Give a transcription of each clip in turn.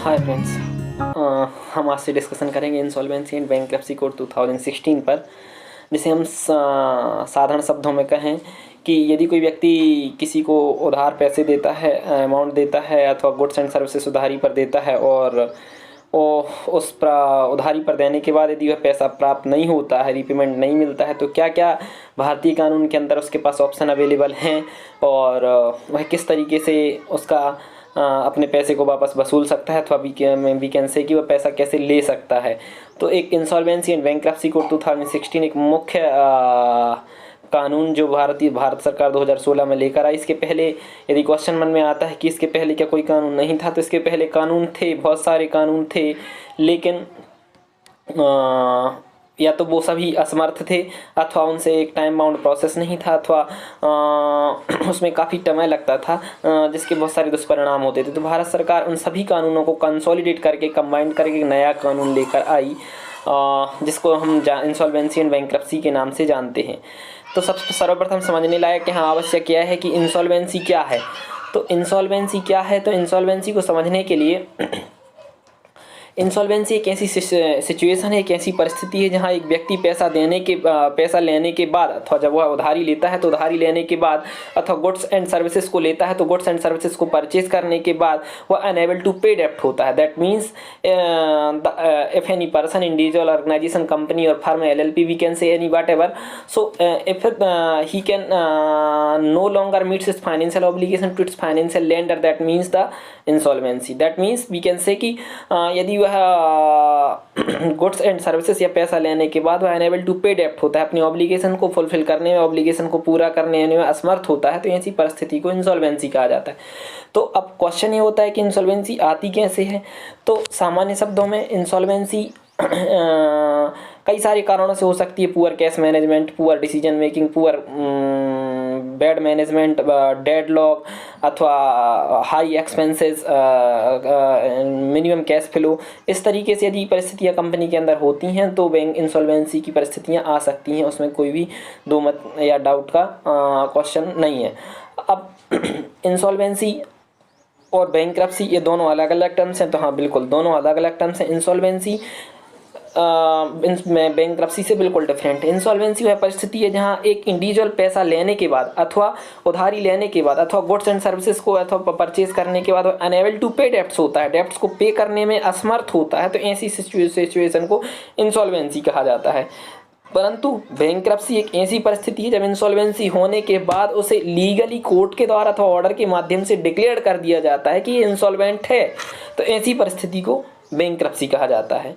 Hi friends, हम आज से डिस्कशन करेंगे इंसॉल्वेंसी एंड बैंक्रप्सी कोड 2016 पर, जिसे हम साधारण शब्दों में कहें कि यदि कोई व्यक्ति किसी को उधार पैसे देता है, अमाउंट देता है अथवा गुड्स एंड सर्विसेज उधारी पर देता है और उस उधारी पर देने के बाद यदि वह पैसा प्राप्त नहीं होता है, रीपेमेंट नहीं मिलता है, तो क्या क्या भारतीय कानून के अंदर उसके पास ऑप्शन अवेलेबल हैं और वह किस तरीके से उसका अपने पैसे को वापस वसूल सकता है अथवा वी कैन से कि वह पैसा कैसे ले सकता है। तो एक इंसॉल्वेंसी एंड बैंक्रप्सी कोड 2016 एक मुख्य कानून जो भारत सरकार 2016 में लेकर आई। इसके पहले यदि क्वेश्चन मन में आता है कि इसके पहले क्या कोई कानून नहीं था, तो इसके पहले कानून थे, बहुत सारे कानून थे, लेकिन या तो वो सभी असमर्थ थे अथवा उनसे एक टाइम बाउंड प्रोसेस नहीं था अथवा उसमें काफ़ी समय लगता था, जिसके बहुत सारे दुष्परिणाम होते थे। तो भारत सरकार उन सभी कानूनों को कंसोलिडेट करके कंबाइंड करके एक नया कानून लेकर आई, जिसको हम इंसॉल्वेंसी एंड बैंक्रप्सी के नाम से जानते हैं। तो सबसे सर्वप्रथम समझने लायक कि हाँ आवश्यक क्या है कि इंसॉल्वेंसी क्या है। तो इंसॉल्वेंसी क्या है, तो इंसॉल्वेंसी को समझने के लिए इंसॉल्वेंसी एक ऐसी सिचुएशन है, एक ऐसी परिस्थिति है जहां एक व्यक्ति पैसा लेने के बाद अथवा जब वह उधारी लेता है तो उधारी लेने के बाद अथवा गुड्स एंड सर्विसेज को लेता है तो गुड्स एंड सर्विसेज को परचेज करने के बाद वह अनएबल टू पे डेप्ट होता है। That means if any person, individual, organisation, company और firm, LLP, we can say any what ever, so if he can no longer meets his financial obligation to it's financial lender, that means the insolvency. That means we can say कि यदि goods and services या पैसा लेने के बाद वह unable to पे डेप्ट होता है, अपनी ऑब्लिगेशन को फुलफिल करने में, ऑब्लिगेशन को पूरा करने में असमर्थ होता है, तो ऐसी परिस्थिति को इंसॉल्वेंसी कहा जाता है। तो अब क्वेश्चन ये होता है कि इंसॉल्वेंसी आती कैसे है। तो सामान्य शब्दों में इंसॉल्वेंसी कई सारे कारणों से हो सकती है। Poor cash management, poor decision making, poor bad management, deadlock अथवा high expenses, minimum cash flow, इस तरीके से यदि परिस्थितियां कंपनी के अंदर होती हैं तो बैंक इंसॉल्वेंसी की परिस्थितियां आ सकती हैं। उसमें कोई भी दो मत या डाउट का क्वेश्चन नहीं है। अब इंसॉल्वेंसी और बैंक्रप्सी ये दोनों अलग अलग टर्म्स हैं, तो हाँ बिल्कुल दोनों अलग अलग टर्म्स हैं। इंसॉल्वेंसी में बैंक्रप्सी से बिल्कुल डिफरेंट है। इंसॉल्वेंसी वह परिस्थिति है जहां एक इंडिविजुअल पैसा लेने के बाद अथवा उधारी लेने के बाद अथवा गुड्स एंड सर्विसेज को अथवा परचेज करने के बाद अनएबल टू पे डेप्ट्स होता है, डेप्ट्स को पे करने में असमर्थ होता है, तो ऐसी सिचुएशन को इंसॉल्वेंसी कहा जाता है। परंतु बैंक्रप्सी एक ऐसी परिस्थिति है जब इंसॉल्वेंसी होने के बाद उसे लीगली कोर्ट के द्वारा अथवा ऑर्डर के माध्यम से डिक्लेयर कर दिया जाता है कि ये इंसॉल्वेंट है, तो ऐसी परिस्थिति को बैंक्रप्सी कहा जाता है।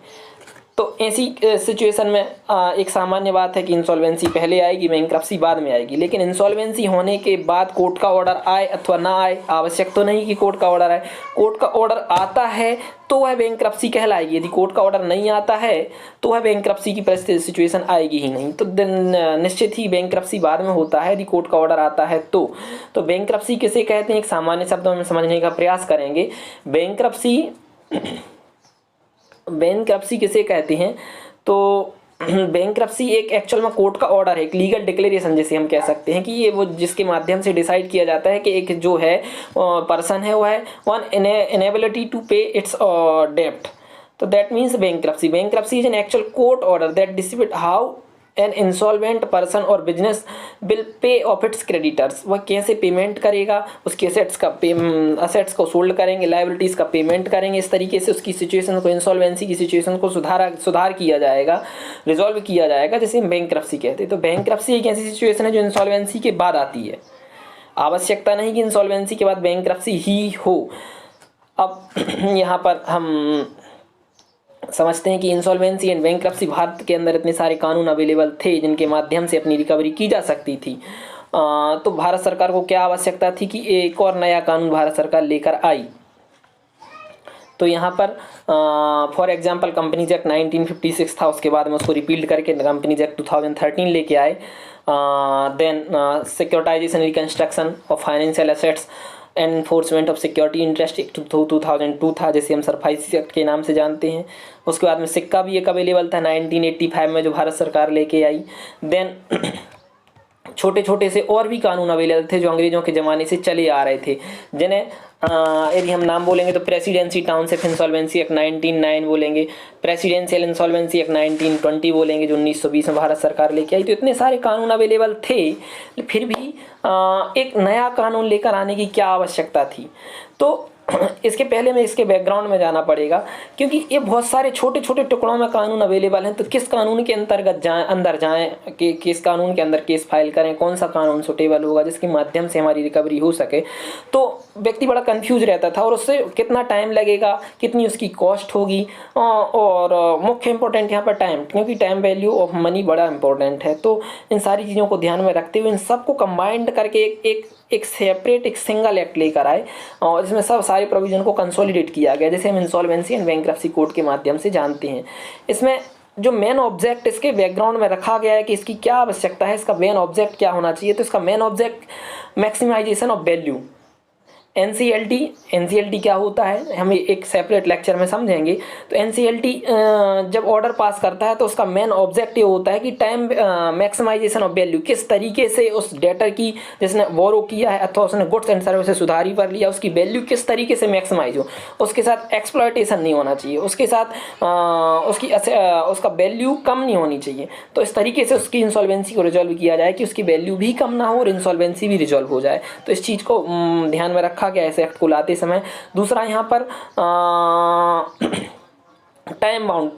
तो ऐसी सिचुएशन में एक सामान्य बात है कि इंसॉल्वेंसी पहले आएगी, बैंक्रप्सी बाद में आएगी। लेकिन इंसॉल्वेंसी होने के बाद कोर्ट का ऑर्डर आए अथवा ना आए, आवश्यक तो नहीं कि कोर्ट का ऑर्डर आए। कोर्ट का ऑर्डर आता है तो वह बैंक्रप्सी कहलाएगी, यदि कोर्ट का ऑर्डर नहीं आता है तो वह बैंक्रप्सी की परिस्थिति सिचुएशन आएगी ही नहीं। तो निश्चित ही बैंक्रप्सी बाद में होता है यदि कोर्ट का ऑर्डर आता है तो बैंक्रप्सी किसे कहते हैं, एक सामान्य शब्दों में समझने का प्रयास करेंगे। बैंक्रप्सी किसे कहते हैं, तो बैंक्रप्सी एक एक्चुअल में कोर्ट का ऑर्डर है, एक लीगल डिक्लेरेशन जैसे हम कह सकते हैं कि ये वो जिसके माध्यम से डिसाइड किया जाता है कि एक जो है पर्सन है वो है one inability to pay its डेप्ट, तो that means bankruptcy is an actual court order that decide how an insolvent person और business will pay off its creditors, वह कैसे पेमेंट करेगा, उसके असेट्स को सोल्ड करेंगे, लायबिलिटीज़ का पेमेंट करेंगे। इस तरीके से उसकी सिचुएशन को, इंसॉल्वेंसी की सिचुएशन को सुधार किया जाएगा, रिजॉल्व किया जाएगा, जिसे हम बैंक्रप्सी कहते हैं। तो बैंक्रप्सी एक ऐसी सिचुएशन है जो इंसॉल्वेंसी के बाद आती है, आवश्यकता नहीं कि इंसॉल्वेंसी के बाद बैंक्रप्सी ही हो। अब यहाँ पर हम समझते हैं कि इंसॉल्वेंसी एंड बैंक्रप्सी, भारत के अंदर इतने सारे कानून अवेलेबल थे जिनके माध्यम से अपनी रिकवरी की जा सकती थी। तो भारत सरकार को क्या आवश्यकता थी कि एक और नया कानून भारत सरकार लेकर आई। तो यहाँ पर फॉर एग्जांपल कंपनीज एक्ट 1956 था, उसके बाद में उसको रिपील करके कंपनीज एक्ट 2013 लेके आए। Then securitisation reconstruction of financial assets and enforcement of security interest act 2002 था, जिसे हम सरफासी एक्ट के नाम से जानते हैं। उसके बाद में सिक्का भी एक अवेलेबल था 1985 में जो भारत सरकार लेके आई। देन छोटे छोटे से और भी कानून अवेलेबल थे जो अंग्रेजों के ज़माने से चले आ रहे थे, जिन्हें यदि हम नाम बोलेंगे तो प्रेसिडेंसी टाउनशिप इंसॉल्वेंसी एक्ट 1909 बोलेंगे, प्रेसिडेंशियल इंसॉल्वेंसी एक्ट 1920 बोलेंगे जो 1920 में भारत सरकार लेके आई। तो इतने सारे कानून अवेलेबल थे, फिर भी एक नया कानून लेकर आने की क्या आवश्यकता थी। तो इसके पहले में इसके बैकग्राउंड में जाना पड़ेगा, क्योंकि ये बहुत सारे छोटे छोटे टुकड़ों में कानून अवेलेबल हैं। तो किस कानून के अंतर्गत जाएं, अंदर जाएं कि किस कानून के अंदर केस फाइल करें, कौन सा कानून सुटेबल होगा जिसके माध्यम से हमारी रिकवरी हो सके। तो व्यक्ति बड़ा कंफ्यूज रहता था, और उससे कितना टाइम लगेगा, कितनी उसकी कॉस्ट होगी, और मुख्य इंपॉर्टेंट यहाँ पर टाइम, क्योंकि टाइम वैल्यू ऑफ मनी बड़ा इंपॉर्टेंट है। तो इन सारी चीज़ों को ध्यान में रखते हुए इन सबको कंबाइंड करके एक सेपरेट एक सिंगल एक्ट लेकर आए, और इसमें सब सारे प्रोविजन को कंसोलिडेट किया गया, जैसे हम इंसॉल्वेंसी एंड बैंक्रप्सी कोड के माध्यम से जानते हैं। इसमें जो मेन ऑब्जेक्ट इसके बैकग्राउंड में रखा गया है कि इसकी क्या आवश्यकता है, इसका मेन ऑब्जेक्ट क्या होना चाहिए। तो इसका main object maximisation of value. NCLT क्या होता है हम एक सेपरेट लेक्चर में समझेंगे। तो एनसीएलटी जब ऑर्डर पास करता है तो उसका मेन ऑब्जेक्ट ये होता है कि टाइम मैक्सिमाइजेशन ऑफ वैल्यू, किस तरीके से उस डेटर की जिसने बोरो किया है अथवा उसने गुड्स एंड सर्विसेज उधारी पर लिया, उसकी वैल्यू किस तरीके से मैक्सिमाइज हो। उसके साथ एक्सप्लॉयटेशन नहीं होना चाहिए, उसके साथ उसका वैल्यू कम नहीं होनी चाहिए। तो इस तरीके से उसकी इंसॉल्वेंसी को रिजॉल्व किया जाए कि उसकी वैल्यू भी कम ना हो और इंसॉल्वेंसी भी रिजॉल्व हो जाए। तो इस चीज़ को ध्यान में रखा गया ऐसे एक्ट को लाते समय। दूसरा यहाँ पर टाइम बाउंड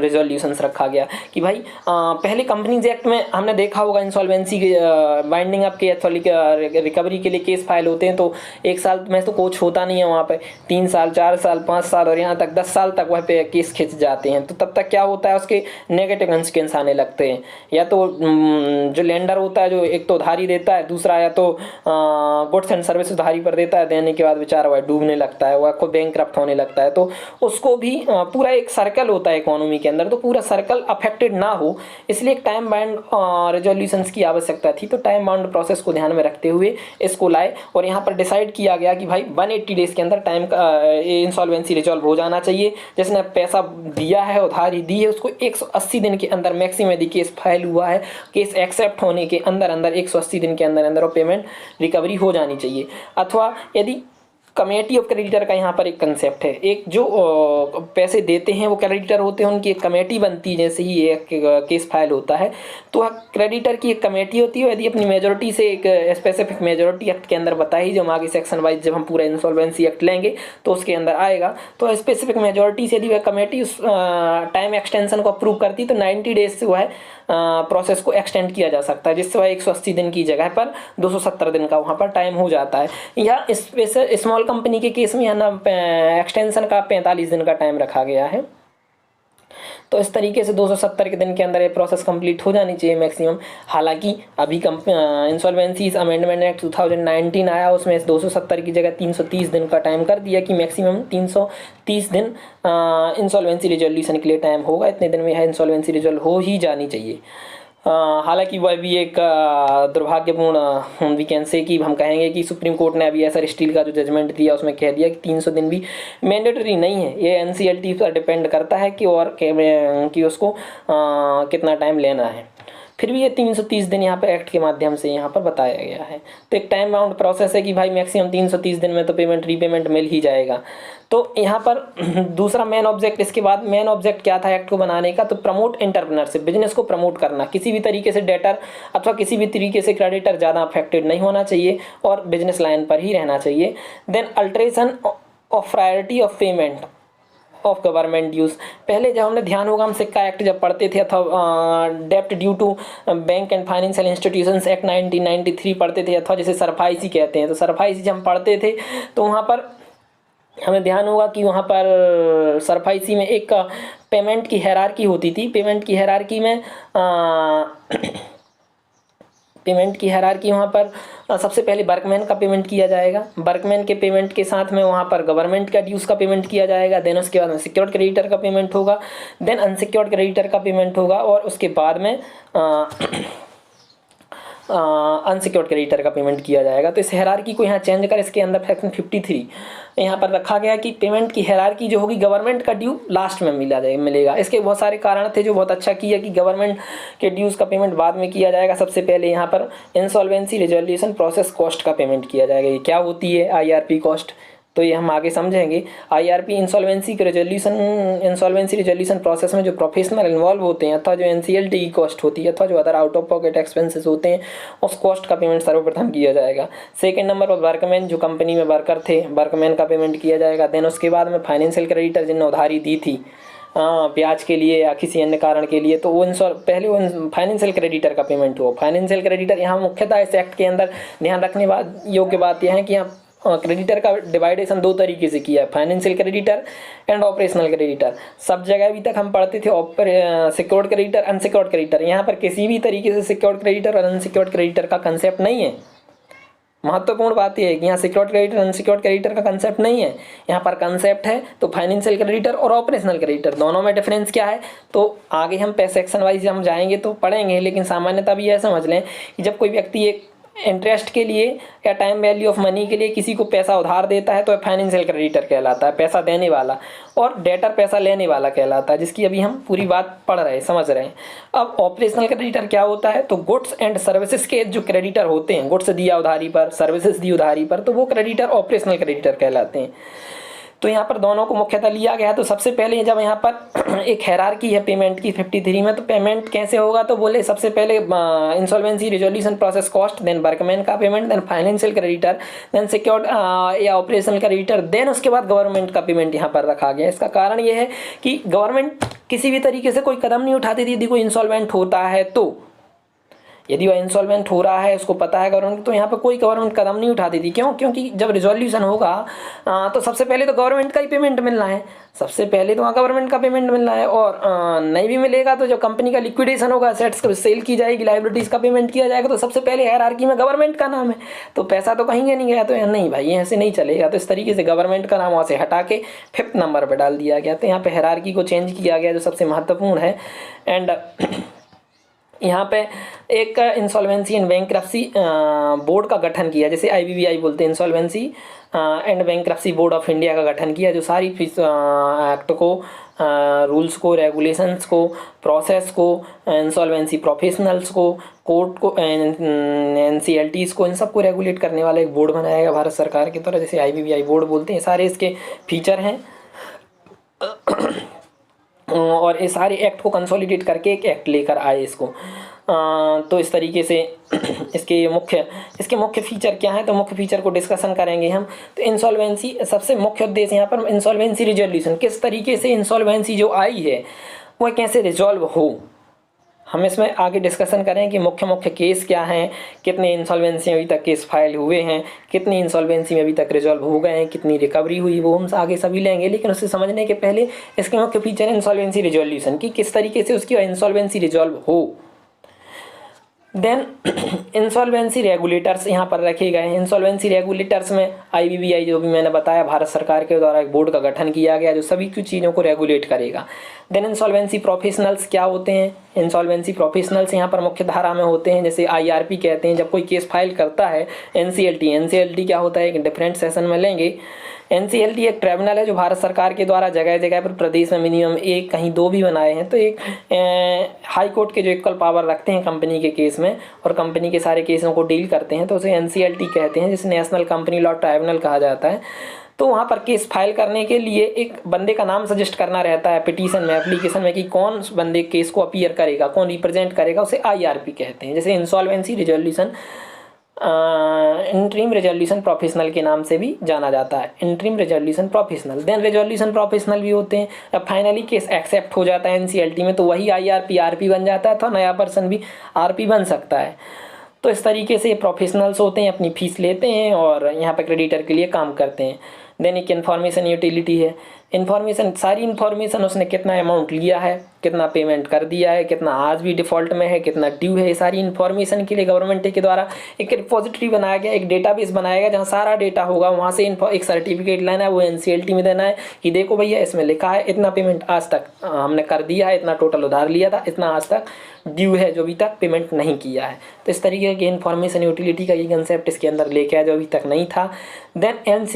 रेजोल्यूशंस रखा गया कि भाई पहले कंपनीज एक्ट में हमने देखा होगा इंसॉल्वेंसी के बाइंडिंग अप के अथवा रिकवरी के लिए केस फाइल होते हैं तो 1 साल में तो कुछ होता नहीं है, वहाँ पे 3 साल 4 साल 5 साल और यहाँ तक 10 साल तक वह पे केस खिंच जाते हैं। तो तब तक क्या होता है, उसके नेगेटिव कंसिक्वेंस आने लगते हैं। या तो जो लेंडर होता है जो एक तो उधारी देता है, दूसरा या तो गुड्स एंड सर्विस उधारी पर देता है, देने के बाद बेचारा वह डूबने लगता है, वह खुद बैंकक्रप्ट होने लगता है। तो उसको भी पूरा एक सर्कल होता है इकोनॉमी के अंदर, तो पूरा सर्कल अफेक्टेड ना हो इसलिए एक टाइम बाउंड रेजोल्यूशंस की आवश्यकता थी। तो टाइम बाउंड प्रोसेस को ध्यान में रखते हुए इसको लाए और यहाँ पर डिसाइड किया गया कि भाई 180 डेज के अंदर टाइम इंसॉल्वेंसी रिजॉल्व हो जाना चाहिए। जिसने पैसा दिया है, उधारी दी है, उसको 180 दिन के अंदर मैक्सिमम यदि केस फाइल हुआ है, केस एक्सेप्ट होने के अंदर 180 दिन के अंदर और पेमेंट रिकवरी हो जानी चाहिए। अथवा यदि कमेटी ऑफ क्रेडिटर का यहाँ पर एक कंसेप्ट है, एक जो पैसे देते हैं वो क्रेडिटर होते हैं, उनकी एक कमेटी बनती है। जैसे ही एक केस फाइल होता है तो क्रेडिटर की एक कमेटी होती है, यदि अपनी मेजोरिटी से एक स्पेसिफिक मेजोरिटी एक्ट के अंदर बताई, जो हम आगे सेक्शन वाइज जब हम पूरा इंसॉल्वेंसी एक्ट लेंगे तो उसके अंदर आएगा, तो स्पेसिफिक मेजोरिटी से यदि वह कमेटी उस टाइम एक्सटेंशन को अप्रूव करती तो 90 डेज से वह प्रोसेस को एक्सटेंड किया जा सकता है, जिससे वह 180 दिन की जगह पर 270 दिन का वहाँ पर टाइम हो जाता है। या स्मॉल कंपनी के केस में यहाँ एक्सटेंशन का 45 दिन का टाइम रखा गया है। तो इस तरीके से 270 के दिन के अंदर ये प्रोसेस कंप्लीट हो जानी चाहिए मैक्सिमम। हालांकि अभी इंसॉल्वेंसी अमेंडमेंट एक्ट 2019 आया, उसमें 270 की जगह 330 दिन का टाइम कर दिया कि मैक्सिमम 330 दिन इंसॉल्वेंसी रिजोल्यूशन के लिए टाइम होगा। इतने दिन में यह इंसॉल्वेंसी रिजोल्व हो ही जानी चाहिए। हालांकि वह भी एक दुर्भाग्यपूर्ण वी कैन से कि हम कहेंगे कि सुप्रीम कोर्ट ने अभी ऐसा स्टील का जो जजमेंट दिया उसमें कह दिया कि 300 दिन भी मैंडेटरी नहीं है, ये एनसीएलटी पर डिपेंड करता है कि और कि उसको कितना टाइम लेना है। फिर भी ये 330 दिन यहाँ पर एक्ट के माध्यम से यहाँ पर बताया गया है। तो एक टाइम बाउंड प्रोसेस है कि भाई मैक्सिमम 330 दिन में तो पेमेंट रीपेमेंट मिल ही जाएगा। तो यहाँ पर दूसरा मेन ऑब्जेक्ट, इसके बाद मेन ऑब्जेक्ट क्या था एक्ट को बनाने का, तो प्रमोट एंटरप्रेन्योरशिप, बिजनेस को प्रमोट करना। किसी भी तरीके से डेटर अथवा किसी भी तरीके से क्रेडिटर ज़्यादा अफेक्टेड नहीं होना चाहिए और बिजनेस लाइन पर ही रहना चाहिए। Then alteration of priority of payment of government dues. पहले जब हमने ध्यान होगा हम सिक्का एक्ट जब पढ़ते थे अथवा डेप्ट due to bank and financial institutions act 1993 पढ़ते थे, अथवा जैसे सरफाईसी कहते हैं। तो सरफाईसी जब हम पढ़ते थे तो वहाँ पर हमें ध्यान होगा कि वहाँ पर सरफाईसी में एक पेमेंट की हायरार्की होती थी। पेमेंट की हायरार्की में वहाँ पर सबसे पहले वर्कमैन का पेमेंट किया जाएगा, वर्कमैन के पेमेंट के साथ में वहाँ पर गवर्नमेंट का ड्यूज का पेमेंट किया जाएगा। देन उसके बाद में सिक्योर्ड क्रेडिटर का पेमेंट होगा, देन अनसिक्योर्ड क्रेडिटर का पेमेंट होगा और उसके बाद में अनसिक्योर्ड क्रेडिटर का पेमेंट किया जाएगा। तो इस हायरार्की को यहाँ चेंज कर इसके अंदर सेक्शन 53 यहाँ पर रखा गया कि पेमेंट की हायरार्की जो होगी गवर्नमेंट का ड्यू लास्ट में मिलेगा। इसके बहुत सारे कारण थे जो बहुत अच्छा किया कि गवर्नमेंट के ड्यूज़ का पेमेंट बाद में किया जाएगा। सबसे पहले यहाँ पर इंसॉल्वेंसी रिजोल्यूशन प्रोसेस कॉस्ट का पेमेंट किया जाएगा। ये क्या होती है? IRP cost. तो ये हम आगे समझेंगे। IRP इंसॉल्वेंसी रिजोल्यूशन प्रोसेस में जो प्रोफेशनल इन्वॉल्व होते हैं अथवा जो NCLT की कॉस्ट होती है अथवा जो other out of pocket expenses होते हैं उस कॉस्ट का पेमेंट सर्वप्रथम किया जाएगा। सेकंड नंबर पर वर्कमैन, जो कंपनी में वर्कर थे, वर्कमैन का पेमेंट किया जाएगा। देन उसके बाद में फाइनेंशियल क्रेडिटर जिन्होंने उधारी दी थी ब्याज के लिए या किसी अन्य कारण के लिए, तो वो पहले वो फाइनेंशियल क्रेडिटर का पेमेंट हो। फाइनेंशियल क्रेडिटर यहाँ मुख्यतः इस एक्ट के अंदर ध्यान रखने योग्य बात यह है कि यहाँ क्रेडिटर का डिवाइडेशन दो तरीके से किया है, financial creditor and operational creditor. सब जगह अभी तक हम पढ़ते थे सिक्योर्ड क्रेडिटर, अनसिक्योर्ड क्रेडिटर। यहाँ पर किसी भी तरीके से सिक्योर्ड क्रेडिटर और अनसिक्योर्ड क्रेडिटर का कंसेप्ट नहीं है। महत्वपूर्ण बात यह है कि यहाँ सिक्योर्ड क्रेडिटर अनसिक्योर्ड क्रेडिटर का कंसेप्ट नहीं है, यहाँ पर कंसेप्ट है तो फाइनेंशियल क्रेडिटर और ऑपरेशनल क्रेडिटर। दोनों में डिफरेंस क्या है तो आगे हम सेक्शन वाइज हम जाएंगे तो पढ़ेंगे, लेकिन सामान्यतः भी यह समझ लें कि जब कोई व्यक्ति एक इंटरेस्ट के लिए या टाइम वैल्यू ऑफ मनी के लिए किसी को पैसा उधार देता है तो फाइनेंशियल क्रेडिटर कहलाता है, पैसा देने वाला, और डेटर पैसा लेने वाला कहलाता है, जिसकी अभी हम पूरी बात पढ़ रहे हैं, समझ रहे हैं। अब ऑपरेशनल क्रेडिटर क्या होता है तो गुड्स एंड सर्विसेज के जो क्रेडिटर होते हैं, गुड्स दिया उधारी पर, सर्विसेज दी उधारी पर, तो वो क्रेडिटर ऑपरेशनल क्रेडिटर कहलाते हैं। तो यहाँ पर दोनों को मुख्यतः लिया गया है। तो सबसे पहले जब यहाँ पर एक हायरार्की है पेमेंट की 53 में, तो पेमेंट कैसे होगा तो बोले सबसे पहले insolvency resolution process cost, then workman का payment, then financial creditor, then secured या ऑपरेशनल क्रेडिटर, देन उसके बाद गवर्नमेंट का पेमेंट यहाँ पर रखा गया। इसका कारण ये है कि गवर्नमेंट किसी भी तरीके से कोई कदम नहीं उठाती थी यदि कोई इंसॉल्वेंट होता है तो। यदि वह इंसॉल्वेंट हो रहा है, उसको पता है गवर्नमेंट, तो यहाँ पर कोई गवर्नमेंट कदम नहीं उठाती थी। क्यों? क्योंकि जब रिजोल्यूशन होगा तो सबसे पहले तो गवर्नमेंट का ही पेमेंट मिलना है, सबसे पहले तो वहाँ गवर्नमेंट का पेमेंट मिलना है। और नहीं भी मिलेगा तो जब कंपनी का लिक्विडेशन होगा, सेट्स को सेल की जाएगी, लाइबिलिटीज़ का पेमेंट किया जाएगा, तो सबसे पहले हायरार्की में गवर्नमेंट का नाम है, तो पैसा तो कहीं नहीं गया। तो नहीं भाई, ऐसे नहीं चलेगा। तो इस तरीके से गवर्नमेंट का नाम वहाँ से हटा के 5th नंबर पर डाल दिया गया। तो यहाँ पे हायरार्की को चेंज किया गया, जो सबसे महत्वपूर्ण है। एंड यहाँ पे एक इंसॉल्वेंसी एंड बैंक्रप्सी बोर्ड का गठन किया, जैसे IBBI बोलते हैं, insolvency and bankruptcy board of India का गठन किया, जो सारी एक्ट को, रूल्स को, रेगुलेशंस को, प्रोसेस को, इंसॉल्वेंसी प्रोफेशनल्स को, कोर्ट को, NCLTs को, इन सब को रेगुलेट करने वाला एक बोर्ड बनाया गया भारत सरकार की तरफ, जैसे IBBI बोर्ड बोलते हैं। सारे इसके फीचर हैं और ये सारे एक्ट को कंसोलिडेट करके एक एक्ट लेकर आए इसको। तो इस तरीके से इसके मुख्य फीचर क्या है, तो मुख्य फीचर को डिस्कशन करेंगे हम। तो इंसॉल्वेंसी, सबसे मुख्य उद्देश्य यहाँ पर इंसॉल्वेंसी रिजोल्यूशन, किस तरीके से इंसॉल्वेंसी जो आई है वह कैसे रिजॉल्व हो, हम इसमें आगे डिस्कशन करें कि मुख्य केस क्या हैं, कितने इंसॉल्वेंसी अभी तक केस फाइल हुए हैं, कितनी इंसॉल्वेंसी में अभी तक रिजॉल्व हो गए हैं, कितनी रिकवरी हुई, वो हम आगे सभी लेंगे। लेकिन उससे समझने के पहले इसके मुख्य फीचर इंसॉल्वेंसी रिजोल्यूशन की, किस तरीके से उसकी इंसॉल्वेंसी रिजॉल्व हो। देन इंसॉल्वेंसी रेगुलेटर्स यहाँ पर रखे गए हैं। इंसॉल्वेंसी रेगुलेटर्स में IBBI, जो भी मैंने बताया, भारत सरकार के द्वारा एक बोर्ड का गठन किया गया जो सभी कुछ चीज़ों को रेगुलेट करेगा। देन इंसॉल्वेंसी प्रोफेशनल्स क्या होते हैं, इंसॉल्वेंसी प्रोफेशनल्स यहाँ पर मुख्य धारा में होते हैं, जैसे IRP कहते हैं। जब कोई केस फाइल करता है, NCLT क्या होता है एक डिफरेंट सेशन में लेंगे। NCLT एक ट्रिब्यूनल है जो भारत सरकार के द्वारा जगह जगह पर प्रदेश में मिनिमम 1, कहीं 2 भी बनाए हैं। तो एक हाई कोर्ट के जो इक्वल पावर रखते हैं कंपनी के केस में और कंपनी के सारे केसों को डील करते हैं, तो उसे NCLT कहते हैं, जिसे नेशनल कंपनी लॉ ट्राइब्यूनल कहा जाता है। तो वहाँ पर केस फाइल करने के लिए एक बंदे का नाम सजेस्ट करना रहता है पिटीशन में, एप्लीकेशन में, कि कौन बंदे केस को अपीयर करेगा, कौन रिप्रेजेंट करेगा, उसे IRP कहते हैं। जैसे insolvency resolution interim resolution professional के नाम से भी जाना जाता है, interim resolution professional. Then resolution professional भी होते हैं। अब फाइनली केस एक्सेप्ट हो जाता है NCLT में, तो वही IRP RP बन जाता है, तो नया पर्सन भी RP बन सकता है। तो इस तरीके से प्रोफेशनल्स होते हैं, अपनी फीस लेते हैं और यहाँ पर क्रेडिटर के लिए काम करते हैं। देन एक इन्फॉर्मेशन यूटिलिटी है, इन्फॉर्मेशन, सारी इन्फॉर्मेशन, उसने कितना अमाउंट लिया है, कितना पेमेंट कर दिया है, कितना आज भी डिफ़ॉल्ट में है, कितना ड्यू है, ये सारी इन्फॉर्मेशन के लिए गवर्नमेंट के द्वारा एक रिपोजिटरी बनाया गया, एक डेटाबेस बनाया गया जहाँ सारा डेटा होगा। वहाँ से एक सर्टिफिकेट लेना है, वो NCLT में देना है कि देखो भैया इसमें लिखा है इतना पेमेंट आज तक हमने कर दिया है, इतना टोटल उधार लिया था, इतना आज तक ड्यू है जो अभी तक पेमेंट नहीं किया है। तो इस तरीके की इन्फॉर्मेशन यूटिलिटी का ये कंसेप्ट इसके अंदर लेके आया जो अभी तक नहीं था। Then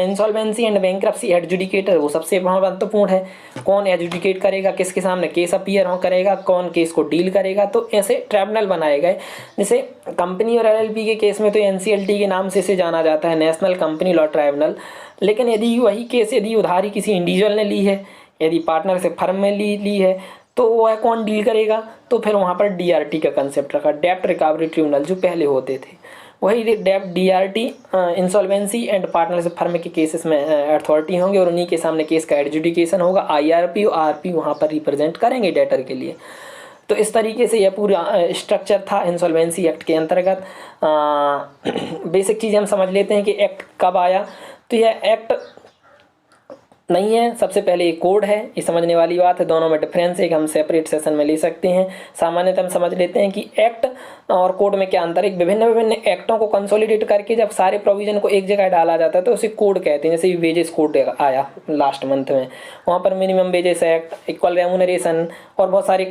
insolvency and bankruptcy adjudicator, वो सबसे महत्वपूर्ण है। कौन एडजुडिकेट करेगा, किसके सामने केस अपीयर हो करेगा, कौन केस को डील करेगा, तो ऐसे ट्रिब्यूनल बनाए गए। जैसे कंपनी और एलएलपी के केस में तो एनसीएलटी के नाम से इसे जाना जाता है, नेशनल कंपनी लॉ ट्राइब्यूनल। लेकिन यदि वही केस यदि उधारी किसी इंडिविजुअल ने ली है, यदि पार्टनरशिप फर्म में ली है, तो वह कौन डील करेगा, तो फिर वहाँ पर डीआरटी का कंसेप्ट रखा, डेब्ट रिकवरी ट्रिब्यूनल, जो पहले होते थे वही DRT insolvency and partnership firm के केसेस में अथॉरिटी होंगे और उन्हीं के सामने केस का एडजुडिकेशन होगा। आईआरपी और आरपी वहाँ पर रिप्रेजेंट करेंगे डेटर के लिए। तो इस तरीके से यह पूरा स्ट्रक्चर था इंसॉल्वेंसी एक्ट के अंतर्गत। बेसिक चीज़ हम समझ लेते हैं कि एक्ट कब आया। तो यह एक्ट नहीं है, सबसे पहले ये कोड है, ये समझने वाली बात है। दोनों में डिफरेंस है कि हम सेपरेट सेशन में ले सकते हैं। सामान्यतः हम समझ लेते हैं कि एक्ट और कोड में क्या अंतर है। विभिन्न एक्टों को कंसोलिडेट करके जब सारे प्रोविजन को एक जगह डाला जाता है तो उसे कोड कहते हैं। जैसे वेजेस कोड आया लास्ट मंथ में, वहाँ पर minimum wages act, equal remuneration और बहुत सारे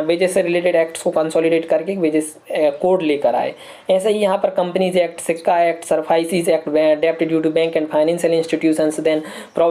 वेजेस से रिलेटेड एक्ट्स को कंसोलिडेट करके वेजेस कोड लेकर आए। ऐसे ही यहाँ पर companies act, SICA act, SARFAESI act, डेब्ट due to bank and financial institutions, then